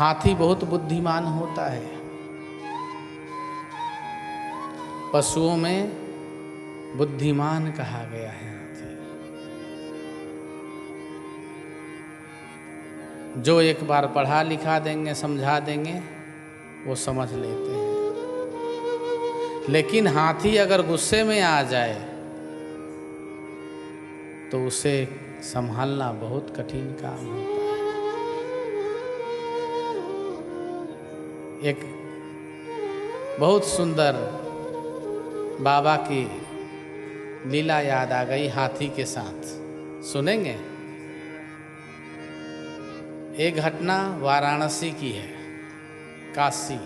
हाथी बहुत बुद्धिमान होता है। पशुओं में बुद्धिमान कहा गया है हाथी। जो एक बार पढ़ा लिखा देंगे, समझा देंगे, वो समझ लेते हैं। लेकिन हाथी अगर गुस्से में आ जाए तो उसे संभालना बहुत कठिन काम होता है। एक बहुत सुंदर बाबा की लीला याद आ गई हाथी के साथ, सुनेंगे। एक घटना वाराणसी की है, काशी।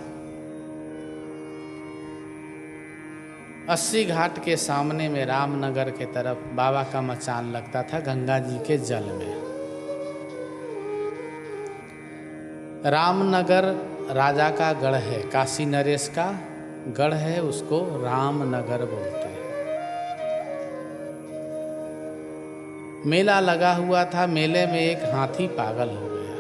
80 घाट के सामने में रामनगर के तरफ बाबा का मचान लगता था, गंगा जी के जल में। रामनगर राजा का गढ़ है, काशी नरेश का गढ़ है, उसको रामनगर बोलते हैं। मेला लगा हुआ था, मेले में एक हाथी पागल हो गया।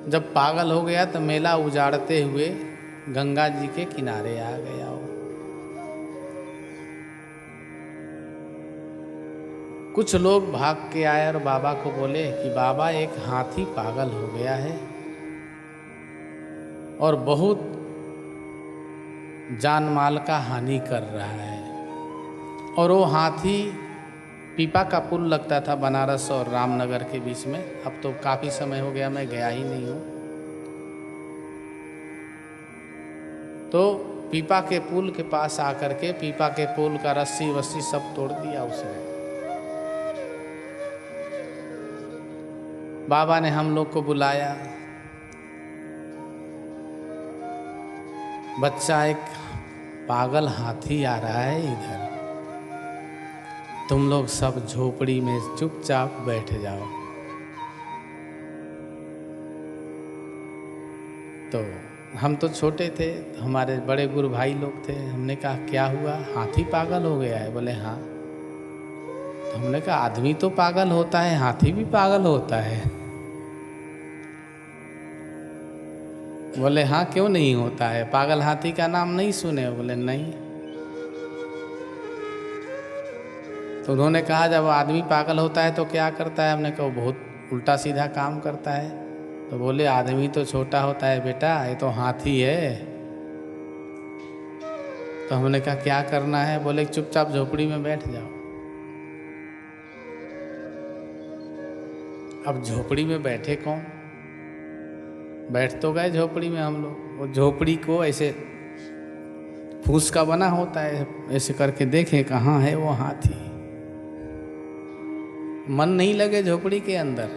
जब पागल हो गया तो मेला उजाड़ते हुए गंगा जी के किनारे आ गया वो। कुछ लोग भाग के आए और बाबा को बोले कि बाबा, एक हाथी पागल हो गया है और बहुत जान माल का हानि कर रहा है। और वो हाथी पीपा का पुल लगता था बनारस और रामनगर के बीच में। अब तो काफ़ी समय हो गया, मैं गया ही नहीं हूँ। तो पीपा के पुल के पास आकर के पीपा के पुल का रस्सी वस्सी सब तोड़ दिया उसने। बाबा ने हम लोग को बुलाया। बच्चा, एक पागल हाथी आ रहा है इधर, तुम लोग सब झोपड़ी में चुपचाप बैठ जाओ। तो हम तो छोटे थे, हमारे बड़े गुरु भाई लोग थे। हमने कहा क्या हुआ, हाथी पागल हो गया है? बोले हाँ। तो हमने कहा आदमी तो पागल होता है, हाथी भी पागल होता है? बोले हाँ, क्यों नहीं होता है? पागल हाथी का नाम नहीं सुने? बोले नहीं। तो उन्होंने कहा जब आदमी पागल होता है तो क्या करता है? हमने कहा बहुत उल्टा सीधा काम करता है। तो बोले आदमी तो छोटा होता है बेटा, ये तो हाथी है। तो हमने कहा क्या करना है? बोले चुपचाप झोपड़ी में बैठ जाओ। अब झोपड़ी में बैठे कौन? बैठ तो गए झोपड़ी में हम लोग। वो झोपड़ी को ऐसे फूस का बना होता है, ऐसे करके देखें कहाँ है वो हाथी। मन नहीं लगे झोपड़ी के अंदर।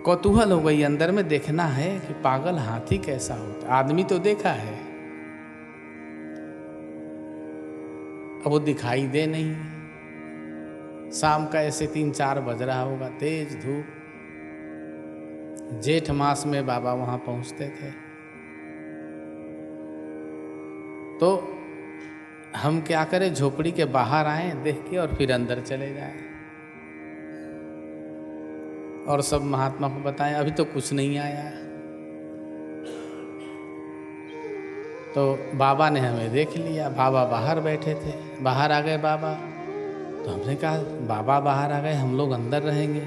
कौतूहल हो गई, अंदर में देखना है कि पागल हाथी कैसा होता। आदमी तो देखा है, अब वो दिखाई दे नहीं। शाम का ऐसे 3-4 बज रहा होगा, तेज धूप। जेठ मास में बाबा वहां पहुंचते थे। तो हम क्या करें, झोपड़ी के बाहर आए देख के और फिर अंदर चले जाएं। और सब महात्मा को बताएं अभी तो कुछ नहीं आया। तो बाबा ने हमें देख लिया, बाबा बाहर बैठे थे। बाहर आ गए बाबा। तो हमने कहा बाबा बाहर आ गए, हम लोग अंदर रहेंगे,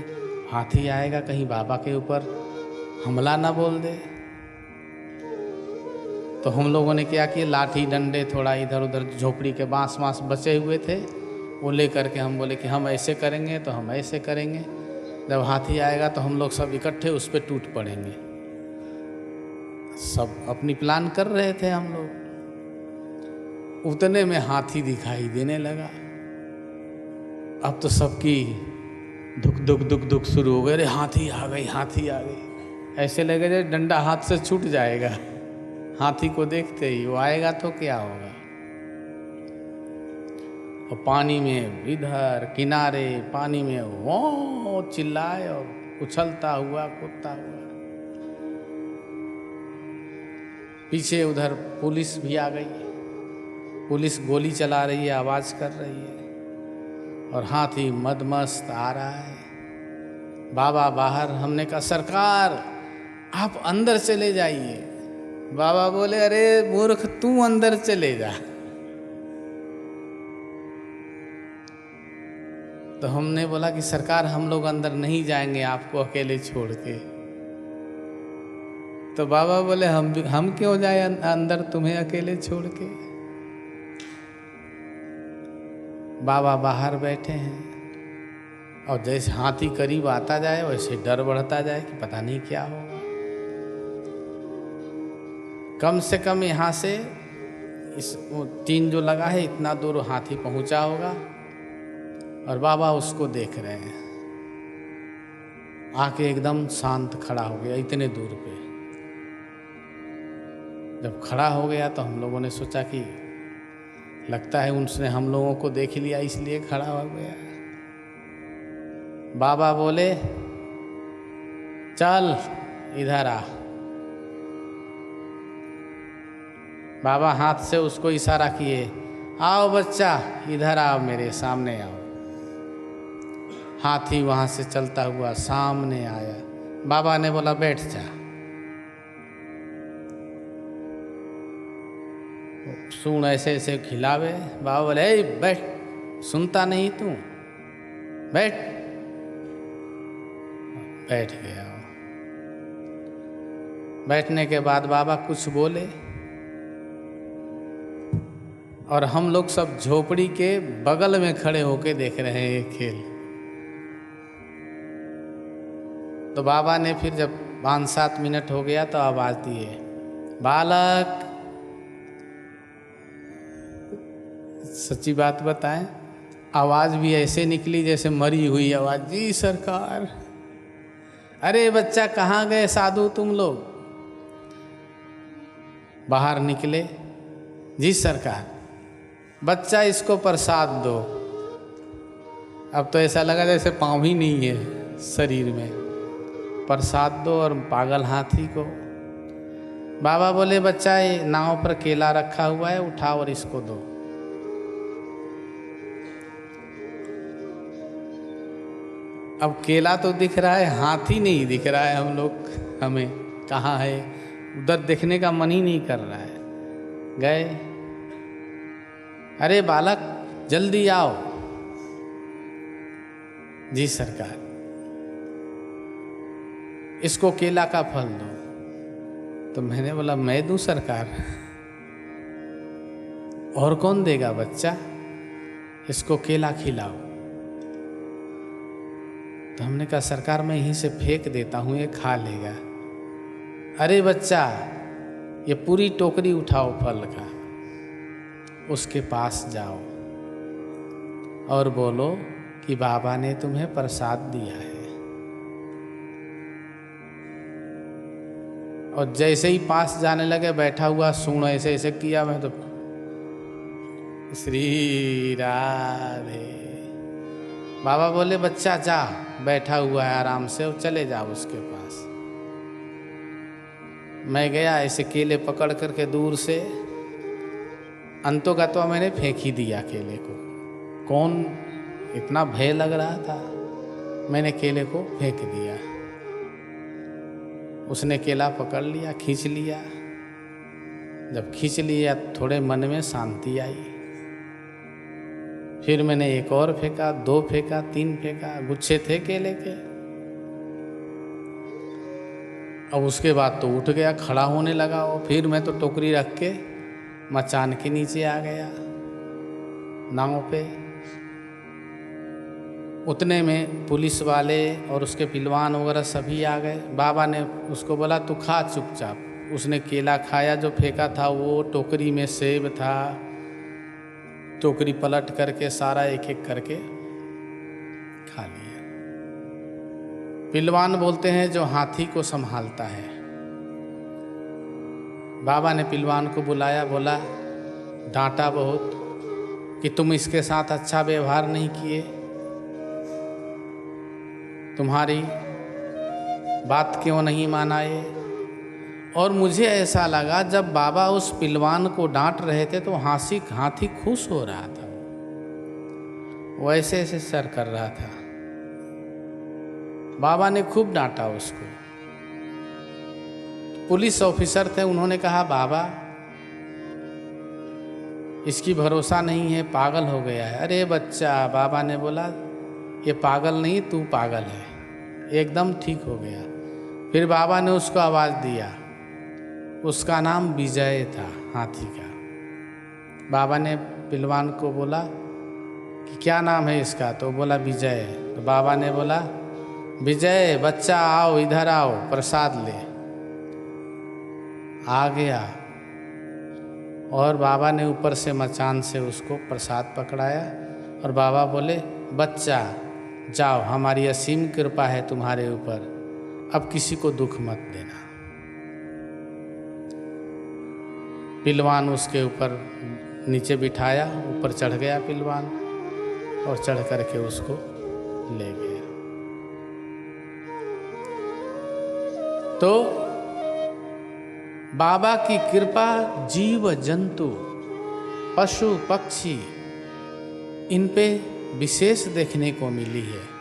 हाथी आएगा कहीं बाबा के ऊपर हमला ना बोल दे। तो हम लोगों ने क्या किया, लाठी डंडे थोड़ा इधर उधर झोपड़ी के बांस वांस बचे हुए थे, वो ले करके हम बोले कि हम ऐसे करेंगे तो हम ऐसे करेंगे, जब हाथी आएगा तो हम लोग सब इकट्ठे उस पर टूट पड़ेंगे। सब अपनी प्लान कर रहे थे हम लोग। उतने में हाथी दिखाई देने लगा। अब तो सबकी दुख दुख दुख दुख शुरू हो गए। अरे हाथी आ गई, हाथी आ गई। ऐसे लगे जैसे डंडा हाथ से छूट जाएगा हाथी को देखते ही। वो आएगा तो क्या होगा। और पानी में इधर किनारे पानी में वो चिल्लाए और उछलता हुआ कूदता हुआ। पीछे उधर पुलिस भी आ गई। पुलिस गोली चला रही है, आवाज कर रही है। और हाथी मदमस्त आ रहा है। बाबा बाहर, हमने कहा सरकार आप अंदर चले जाइए। बाबा बोले अरे मूर्ख तू अंदर चले जा। तो हमने बोला कि सरकार हम लोग अंदर नहीं जाएंगे आपको अकेले छोड़ के। तो बाबा बोले हम क्यों जाए अंदर तुम्हें अकेले छोड़ के। बाबा बाहर बैठे हैं और जैसे हाथी करीब आता जाए वैसे डर बढ़ता जाए कि पता नहीं क्या होगा। कम से कम यहाँ से इस टीन जो लगा है इतना दूर हाथी पहुंचा होगा और बाबा उसको देख रहे हैं। आके एकदम शांत खड़ा हो गया इतने दूर पे। जब खड़ा हो गया तो हम लोगों ने सोचा कि लगता है उसने हम लोगों को देख लिया इसलिए खड़ा हो गया। बाबा बोले चल इधर आ। बाबा हाथ से उसको इशारा किए, आओ बच्चा इधर आओ, मेरे सामने आओ। हाथी वहां से चलता हुआ सामने आया। बाबा ने बोला बैठ जा। सूंड ऐसे ऐसे खिलावे। बाबा बोले ए बैठ, सुनता नहीं तू, बैठ। बैठ गया। बैठने के बाद बाबा कुछ बोले और हम लोग सब झोपड़ी के बगल में खड़े होके देख रहे हैं ये खेल। तो बाबा ने फिर जब 5-7 मिनट हो गया तो आवाज दिए, बालक। सच्ची बात बताएं, आवाज भी ऐसे निकली जैसे मरी हुई आवाज, जी सरकार। अरे बच्चा कहाँ गए साधु तुम लोग। बाहर निकले, जी सरकार। बच्चा इसको प्रसाद दो। अब तो ऐसा लगा जैसे पाँव ही नहीं है शरीर में। प्रसाद दो और पागल हाथी को। बाबा बोले बच्चा ये नाव पर केला रखा हुआ है, उठाओ और इसको दो। अब केला तो दिख रहा है, हाथी नहीं दिख रहा है। हमें कहाँ है, उधर देखने का मन ही नहीं कर रहा है। गए, अरे बालक जल्दी आओ। जी सरकार। इसको केला का फल दो। तो मैंने बोला मैं दूं सरकार, और कौन देगा बच्चा, इसको केला खिलाओ। तो हमने कहा सरकार मैं यहीं से फेंक देता हूं, ये खा लेगा। अरे बच्चा ये पूरी टोकरी उठाओ फल का, उसके पास जाओ और बोलो कि बाबा ने तुम्हें प्रसाद दिया है। और जैसे ही पास जाने लगे बैठा हुआ सूंड ऐसे ऐसे किया, मैं तो श्री राधे। बाबा बोले बच्चा जा, बैठा हुआ है आराम से, और चले जाओ उसके पास। मैं गया, ऐसे केले पकड़ करके दूर से, अंतों का तो मैंने फेंक ही दिया केले को। कौन, इतना भय लग रहा था, मैंने केले को फेंक दिया। उसने केला पकड़ लिया, खींच लिया। जब खींच लिया थोड़े मन में शांति आई। फिर मैंने एक और फेंका, 2 फेंका, 3 फेंका, गुच्छे थे केले के। अब उसके बाद तो उठ गया, खड़ा होने लगा वो। फिर मैं तो टोकरी रख के मचान के नीचे आ गया नाव पे। उतने में पुलिस वाले और उसके पिलवान वगैरह सभी आ गए। बाबा ने उसको बोला तू खा चुपचाप। उसने केला खाया जो फेंका था वो, टोकरी में सेब था। टोकरी पलट करके सारा एक एक करके खा लिया। पिलवान बोलते हैं जो हाथी को संभालता है। बाबा ने पिलवान को बुलाया, बोला डांटा बहुत कि तुम इसके साथ अच्छा व्यवहार नहीं किए, तुम्हारी बात क्यों नहीं माना ये। और मुझे ऐसा लगा जब बाबा उस पिलवान को डांट रहे थे तो हाथी खुश हो रहा था, वो ऐसे ऐसे सर कर रहा था। बाबा ने खूब डांटा उसको। पुलिस ऑफिसर थे, उन्होंने कहा बाबा इसकी भरोसा नहीं है, पागल हो गया है। अरे बच्चा, बाबा ने बोला ये पागल नहीं, तू पागल है, एकदम ठीक हो गया। फिर बाबा ने उसको आवाज़ दिया, उसका नाम विजय था, हाथी का। बाबा ने पहलवान को बोला कि क्या नाम है इसका, तो बोला विजय। तो बाबा ने बोला विजय बच्चा आओ, इधर आओ, प्रसाद ले। आ गया और बाबा ने ऊपर से मचान से उसको प्रसाद पकड़ाया और बाबा बोले बच्चा जाओ, हमारी असीम कृपा है तुम्हारे ऊपर, अब किसी को दुख मत देना। पहलवान उसके ऊपर नीचे बिठाया, ऊपर चढ़ गया पहलवान और चढ़ करके उसको ले गया। तो बाबा की कृपा जीव जंतु पशु पक्षी इन पे विशेष देखने को मिली है।